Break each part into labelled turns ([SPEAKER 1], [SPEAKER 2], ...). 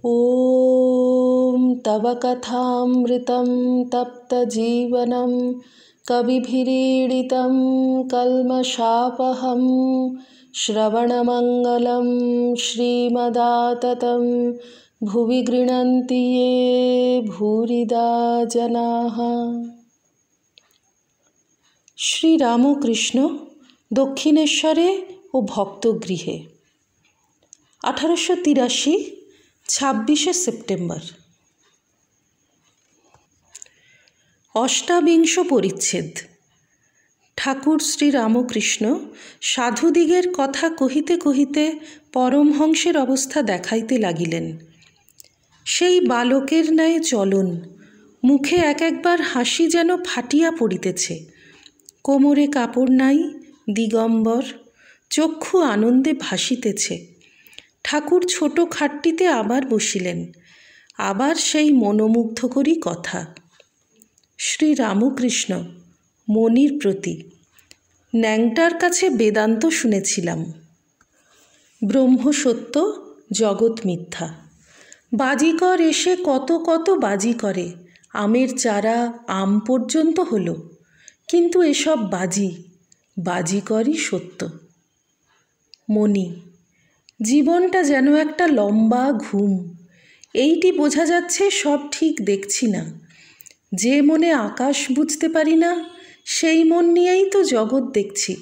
[SPEAKER 1] ॐ तव कथामृतं तप्तजीवनं कविभिरीडितं कल्मषापहं श्रवणमङ्गलं श्रीमदाततं भुवि गृह्णन्ति ये भूरिदा जनाः। শ্রীরামকৃষ্ণ দক্ষিণেশ্বরে ও ভক্তগৃহে 1883 26শে সেপ্টেম্বর। অষ্টাবিংশ পরিচ্ছেদ। ঠাকুর শ্রীরামকৃষ্ণ সাধুদিগের কথা কহিতে কহিতে পরমহংসের অবস্থা দেখাইতে লাগিলেন। সেই বালকের ন্যায় চলন, মুখে এক একবার হাসি যেন ফাটিয়া পড়িতেছে, কোমরে কাপড় নাই, দিগম্বর, চক্ষু আনন্দে ভাসিতেছে। ঠাকুর ছোট খাটটিতে আবার বসিলেন, আবার সেই মনোমুগ্ধকরী কথা। শ্রীরামকৃষ্ণ মনির প্রতি। ন্যাংটার কাছে বেদান্ত শুনেছিলাম। ব্রহ্ম সত্য, জগৎ মিথ্যা। বাজিকর এসে কত কত বাজি করে, আমের চারা আম পর্যন্ত হলো, কিন্তু এসব বাজিকরই সত্য। মনি। জীবনটা যেন একটা লম্বা ঘুম। এইটি বোঝা যাচ্ছে সব ঠিক দেখছি না। যে মনে আকাশ বুঝতে পারি না, সেই মন নিয়েই তো জগৎ দেখছি,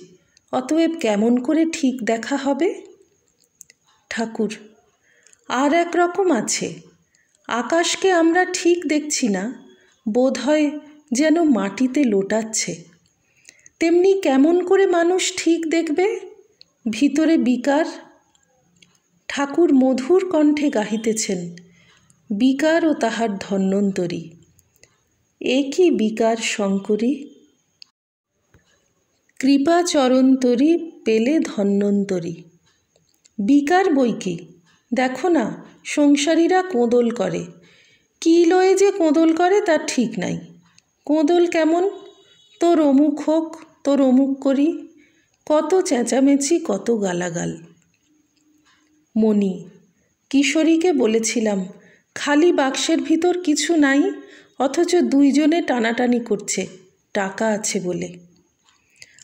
[SPEAKER 1] অতএব কেমন করে ঠিক দেখা হবে? ঠাকুর। আর এক রকম আছে। আকাশকে আমরা ঠিক দেখছি না, বোধ হয় যেন মাটিতে লোটাচ্ছে। তেমনি কেমন করে মানুষ ঠিক দেখবে? ভিতরে বিকার। ঠাকুর মধুর কণ্ঠে গাহিতেছেন, বিকার ও তাহার ধন্বন্তরী। এ কি বিকার শঙ্করী? কৃপাচরণতরী পেলে ধন্বন্তরী। বিকার বই কি? দেখো না, সংসারীরা কোঁদল করে। কী লয়ে যে কোঁদল করে তার ঠিক নাই। কোঁদল কেমন? তোর অমুক হোক, তোর অমুক করি, কত চেঁচামেচি, কত গালাগাল। মনি। কিশোরীকে বলেছিলাম, খালি বাক্সের ভিতর কিছু নাই, অথচ দুইজনে টানাটানি করছে, টাকা আছে বলে।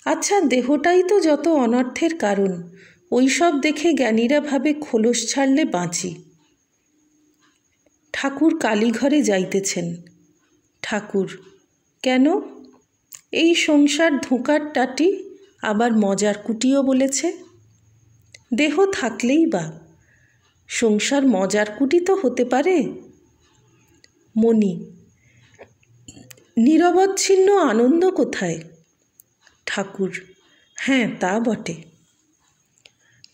[SPEAKER 1] আচ্ছা, দেহটাই তো যত অনর্থের কারণ, ওই সব দেখে জ্ঞানীরা ভাবে খোলস ছাড়লে বাঁচি। ঠাকুর কালীঘরে যাইতেছেন। ঠাকুর। কেন? এই সংসার ধোঁকার টাটি, আবার মজার কুটিও বলেছে। দেহ থাকলেই বা সংসার মজার কুটি তো হতে পারে। মনি। নিরবচ্ছিন্ন আনন্দ কোথায়? ঠাকুর। হ্যাঁ, তা বটে।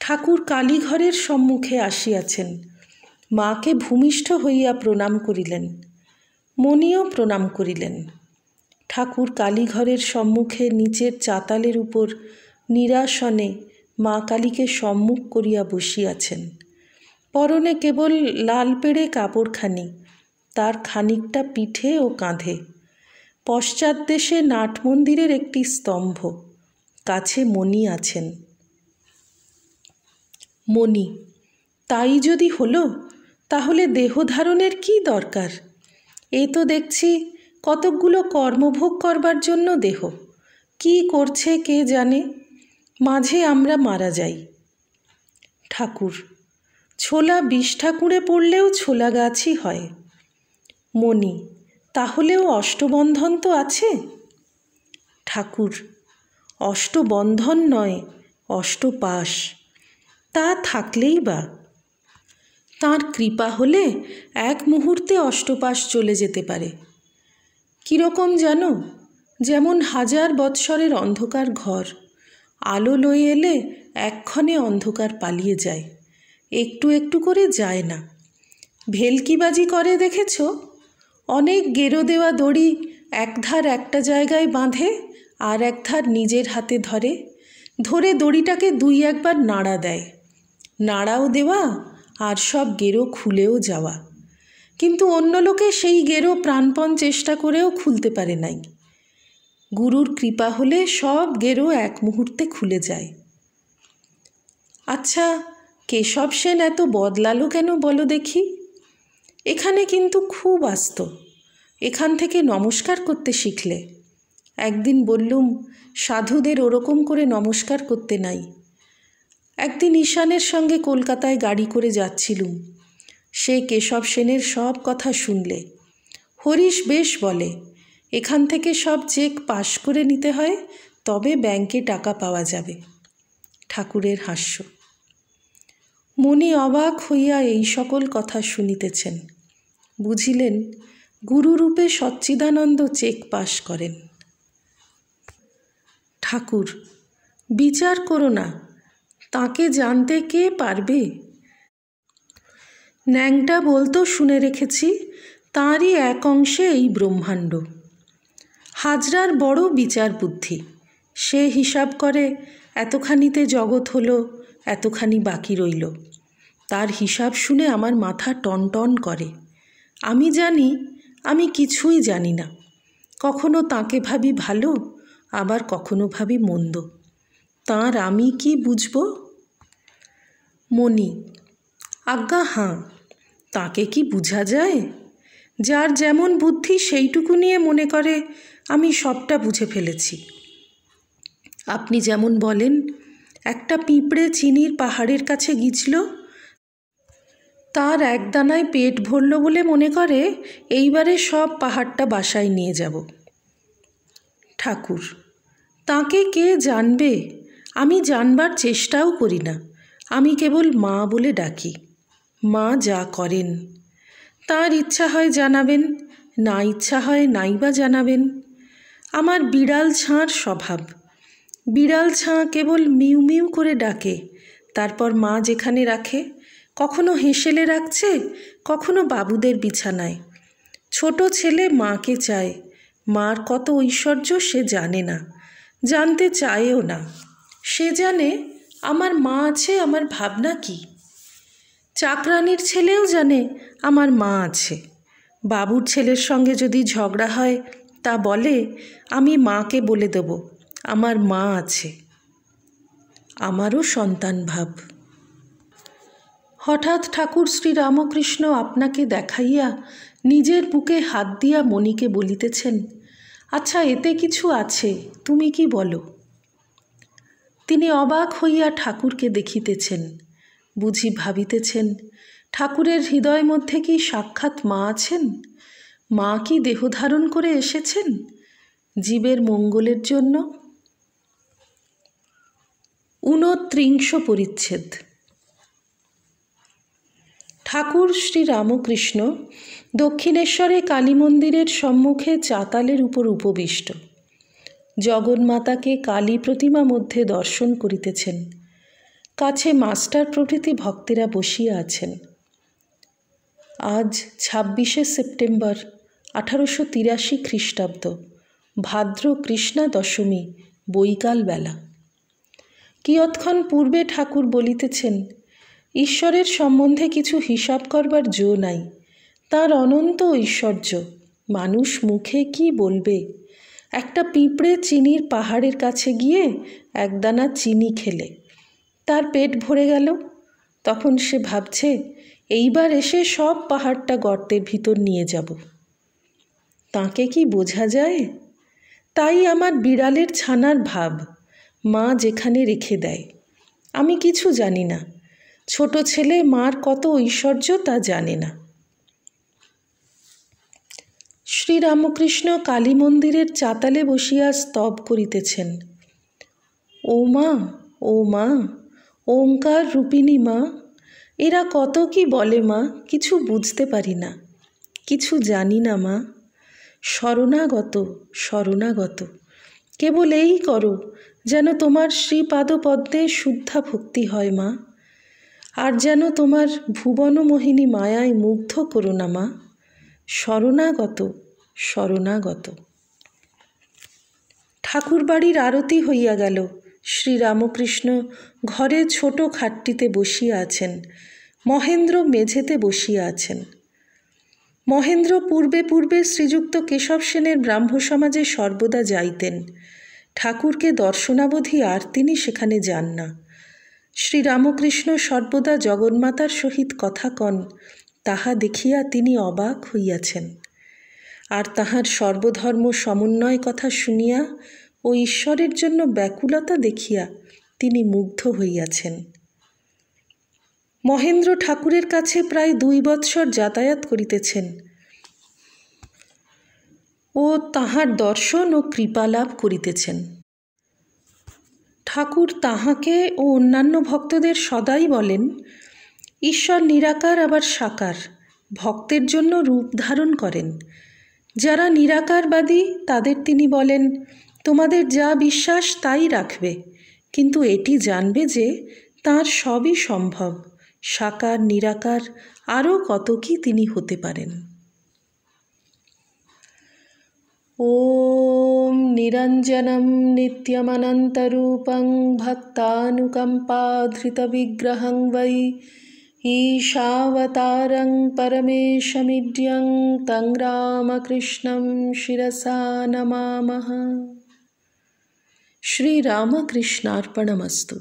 [SPEAKER 1] ঠাকুর কালীঘরের সম্মুখে আসিয়াছেন। মাকে ভূমিষ্ঠ হইয়া প্রণাম করিলেন। মনিও প্রণাম করিলেন। ঠাকুর কালীঘরের সম্মুখে নিচের চাতালের উপর নিরাসনে মা কালীকে সম্মুখ করিয়া বসিয়াছেন। পরনে কেবল লাল পেড়ে কাপড়খানি, তার খানিকটা পিঠে ও কাঁধে। পশ্চাৎ দেশে নাট মন্দিরের একটি স্তম্ভ, কাছে মনি আছেন। মনি। তাই যদি হলো, তাহলে দেহধারণের কি দরকার? এ তো দেখছি কতকগুলো কর্মভোগ করবার জন্য দেহ। কি করছে কে জানে, মাঝে আমরা মারা যাই। ঠাকুর। ছোলা 20 ঠাকুরে পড়লেও ছোলা গাছই হয়। মনি। তাহলেও অষ্টবন্ধন তো আছে? ঠাকুর। অষ্টবন্ধন নয়, অষ্টপাশ। তা থাকলেই বা। তাঁর কৃপা হলে এক মুহূর্তে অষ্টপাশ চলে যেতে পারে। কীরকম জানো? যেমন 1000 বৎসরের অন্ধকার ঘর, আলো লয়ে এলে এক্ষণে অন্ধকার পালিয়ে যায়, একটু একটু করে যায় না। ভেলকিবাজি করে দেখেছ? অনেক গেরো দেওয়া দড়ি একধার একটা জায়গায় বাঁধে, আর একধার নিজের হাতে ধরে, ধরে দড়িটাকে 2-1 বার নাড়া দেয়। নাড়াও দেওয়া আর সব গেরো খুলেও যাওয়া। কিন্তু অন্য লোকে সেই গেরো প্রাণপণ চেষ্টা করেও খুলতে পারে নাই। গুরুর কৃপা হলে সব গেরো এক মুহূর্তে খুলে যায়। আচ্ছা, কেশব সেন এত বদলালো কেন বলো দেখি? এখানে কিন্তু খুব আসত। এখান থেকে নমস্কার করতে শিখলে। একদিন বললুম, সাধুদের ওরকম করে নমস্কার করতে নাই। একদিন ঈশানের সঙ্গে কলকাতায় গাড়ি করে যাচ্ছিলুম। সে কেশব সেনের সব কথা শুনলে। হরিশ বেশ বলে, এখান থেকে সব চেক পাশ করে নিতে হয়, তবে ব্যাংকে টাকা পাওয়া যাবে। ঠাকুরের হাস্য। মনি অবাক হইয়া এই সকল কথা শুনিতেছেন। বুঝিলেন গুরুরূপে সচ্চিদানন্দ চেক পাশ করেন। ঠাকুর, বিচার করো না, তাকে জানতে কে পারবে? ন্যাংটা বলতো শুনে রেখেছি, তাঁরই এক অংশে এই ব্রহ্মাণ্ড। হাজরার বড় বিচার বুদ্ধি। সে হিসাব করে এতখানিতে জগৎ হলো, এতখানি বাকি রইল। তার হিসাব শুনে আমার মাথা টনটন করে। আমি জানি আমি কিছুই জানি না। কখনো তাকে ভাবি ভালো, আবার কখনো ভাবি মন্দ। তাঁর আমি কি বুঝব? মনি, আজ্ঞা হাঁ, তাকে কি বুঝা যায়? যার যেমন বুদ্ধি সেইটুকু নিয়ে মনে করে আমি সবটা বুঝে ফেলেছি। আপনি যেমন বলেন, একটা পিঁপড়ে চিনির পাহাড়ের কাছে গিয়েছিল, তার এক দানায় পেট ভরল বলে মনে করে এইবারে সব পাহাড়টা বাসায় নিয়ে যাব। ঠাকুর, তাকে কে জানবে? আমি জানবার চেষ্টাও করি না। আমি কেবল মা বলে ডাকি। মা যা করেন। তার ইচ্ছা হয় জানাবেন, না ইচ্ছা হয় নাইবা জানাবেন। আমার বিড়াল ছাঁর স্বভাব। বিড়াল ছাঁ কেবল মিউ মিউ করে ডাকে, তারপর মা যেখানে রাখে, কখনো হেঁসেলে রাখছে, কখনো বাবুদের বিছানায়। ছোট ছেলে মাকে চায়। মার কত ঐশ্বর্য সে জানে না, জানতে চায়ও না। সে জানে আমার মা আছে, আমার ভাবনা কি। চাকরানির ছেলেও জানে আমার মা আছে। বাবুর ছেলের সঙ্গে যদি ঝগড়া হয়, তা বলে আমি মাকে বলে দেব আমার মা আছে। আমারও সন্তান ভাব। হঠাৎ ঠাকুর শ্রীরামকৃষ্ণ আপনাকে দেখাইয়া নিজের বুকে হাত দিয়া মণিকে বলিতেছেন, আচ্ছা, এতে কিছু আছে, তুমি কি বলো? তিনি অবাক হইয়া ঠাকুরকে দেখিতেছেন। বুঝি ভাবিতেছেন, ঠাকুরের হৃদয় মধ্যে কি সাক্ষাৎ মা আছেন? মা কি দেহ ধারণ করে এসেছেন জীবের মঙ্গলের জন্য? 29 পরিচ্ছেদ। ঠাকুর শ্রীরামকৃষ্ণ দক্ষিণেশ্বরে কালী মন্দিরের সম্মুখে চাতালের উপর উপবিষ্ট। জগন্মাতাকে কালী প্রতিমা মধ্যে দর্শন করিতেছেন। কাছে মাস্টার প্রভৃতি ভক্তেরা বসিয়া আছেন। আজ 26শে সেপ্টেম্বর 1883 খ্রিস্টাব্দ, ভাদ্র কৃষ্ণা দশমী, বৈকাল বেলা। কিয়ৎক্ষণ পূর্বে ঠাকুর বলিতেছেন, ঈশ্বরের সম্বন্ধে কিছু হিসাব করবার জো নাই। তার অনন্ত ঐশ্বর্য, মানুষ মুখে কি বলবে? একটা পিঁপড়ে চিনির পাহাড়ের কাছে গিয়ে একদানা চিনি খেলে, তার পেট ভরে গেল। তখন সে ভাবছে, এইবার এসে সব পাহাড়টা গর্তের ভিতর নিয়ে যাব। তাকে কি বোঝা যায়? তাই আমার বিড়ালের ছানার ভাব, মা যেখানে রেখে দেয়। আমি কিছু জানি না। ছোট ছেলে মার কত ঐশ্বর্য তা জানে না। শ্রীরামকৃষ্ণ কালী মন্দিরের চাতালে বসিয়া স্তব করিতেছেন। ও মা, ও মা, ওঙ্কার রূপিণী মা, এরা কত কি বলে মা, কিছু বুঝতে পারি না, কিছু জানি না মা। শরণাগত, শরণাগত, কেবল এই করো যেন তোমার শ্রীপাদপদ্মে শুদ্ধা ভক্তি হয় মা। আর যেন তোমার ভুবনমোহিনী মায়ায় মুগ্ধ করো না মা। শরণাগত, শরণাগত। ঠাকুরবাড়ির আরতি হইয়া গেল। শ্রীরামকৃষ্ণ ঘরে ছোট খাটটিতে বসিয়া আছেন। মহেন্দ্র মেঝেতে বসিয়া আছেন। মহেন্দ্র পূর্বে পূর্বে শ্রীযুক্ত কেশব সেনের ব্রাহ্ম সমাজে সর্বদা যাইতেন। ঠাকুরকে দর্শনাবধি আর তিনি সেখানে যান না। শ্রীরামকৃষ্ণ সর্বদা জগন্মাতার সহিত কথা কন, তাহা দেখিয়া তিনি অবাক হইয়াছেন, আর তাহার সর্বধর্ম সমন্বয় কথা শুনিয়া ও ঈশ্বরের জন্য ব্যাকুলতা দেখিয়া তিনি মুগ্ধ হইয়াছেন। মহেন্দ্র ঠাকুরের কাছে প্রায় 2 বৎসর যাতায়াত করিতেছেন ও তাহার দর্শন ও কৃপালাভ করিতেছেন। ঠাকুর তাহাকে ও অন্যান্য ভক্তদের সদাই বলেন, ঈশ্বর নিরাকার আবার সাকার, ভক্তের জন্য রূপ ধারণ করেন। যারা নিরাকারবাদী তাদের তিনি বলেন, তোমাদের যা বিশ্বাস তাই রাখবে, কিন্তু এটি জানবে যে তাঁর সবই সম্ভব, সাকার নিরাকার আরও কত কি তিনি হতে পারেন। ওম নিরঞ্জনম নিত্যমনন্তরূপং ভক্তানুকম্পাধৃতবিগ্রহং বৈ ঈশাবতারং পরমেশমিড্যং তং রামকৃষ্ণং শিরসা নমামঃ। শ্রীরামকৃষ্ণার্পণমস্তু।